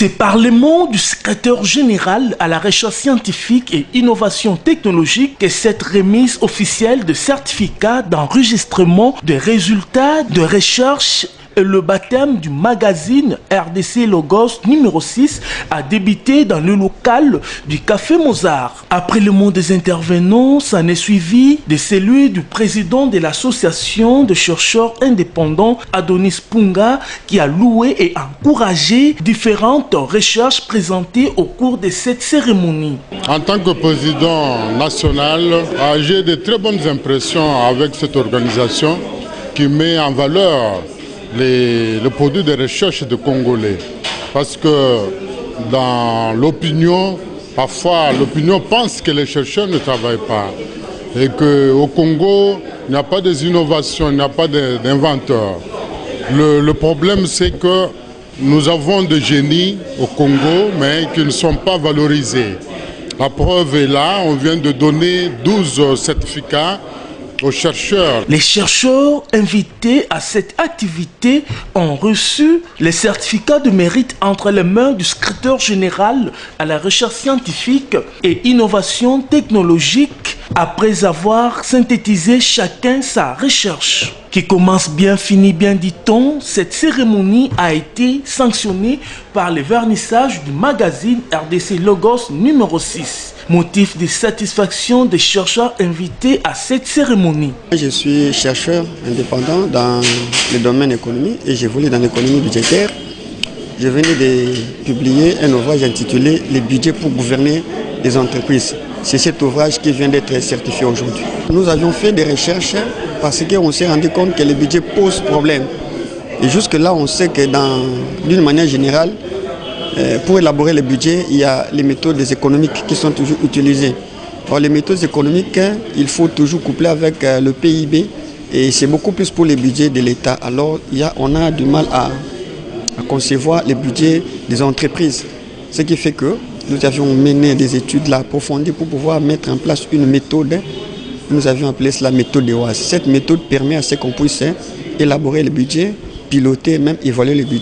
C'est par les mots du secrétaire général à la recherche scientifique et innovation technologique que cette remise officielle de certificat d'enregistrement des résultats de recherche et le baptême du magazine RDC Logos numéro 6 a débuté dans le local du Café Mozart. Après le mot des intervenants, s'en est suivi de celui du président de l'association de chercheurs indépendants Adonis Punga qui a loué et encouragé différentes recherches présentées au cours de cette cérémonie. En tant que président national, j'ai de très bonnes impressions avec cette organisation qui met en valeur le produit de recherche de Congolais. Parce que dans l'opinion, parfois l'opinion pense que les chercheurs ne travaillent pas. Et qu'au Congo, il n'y a pas d'innovation, il n'y a pas d'inventeurs. Le problème, c'est que nous avons des génies au Congo, mais qui ne sont pas valorisés. La preuve est là, on vient de donner 12 certificats aux chercheurs. Les chercheurs invités à cette activité ont reçu les certificats de mérite entre les mains du secrétaire général à la recherche scientifique et innovation technologique après avoir synthétisé chacun sa recherche. Qui commence bien, finit bien, dit-on, cette cérémonie a été sanctionnée par le vernissage du magazine RDC Logos numéro 6. Motif de satisfaction des chercheurs invités à cette cérémonie. Je suis chercheur indépendant dans le domaine économique et j'évolue dans l'économie budgétaire. Je venais de publier un ouvrage intitulé « Les budgets pour gouverner les entreprises ». C'est cet ouvrage qui vient d'être certifié aujourd'hui. Nous avions fait des recherches parce qu'on s'est rendu compte que le budget pose problème. Et jusque-là, on sait que d'une manière générale, pour élaborer le budget, il y a les méthodes économiques qui sont toujours utilisées. Or, les méthodes économiques, il faut toujours coupler avec le PIB et c'est beaucoup plus pour les budgets de l'État. Alors, on a du mal à concevoir les budgets des entreprises. Ce qui fait que nous avions mené des études approfondies pour pouvoir mettre en place une méthode. Nous avions appelé cela la méthode de OAS. Cette méthode permet à ce qu'on puisse élaborer le budget, piloter, même évaluer le budget.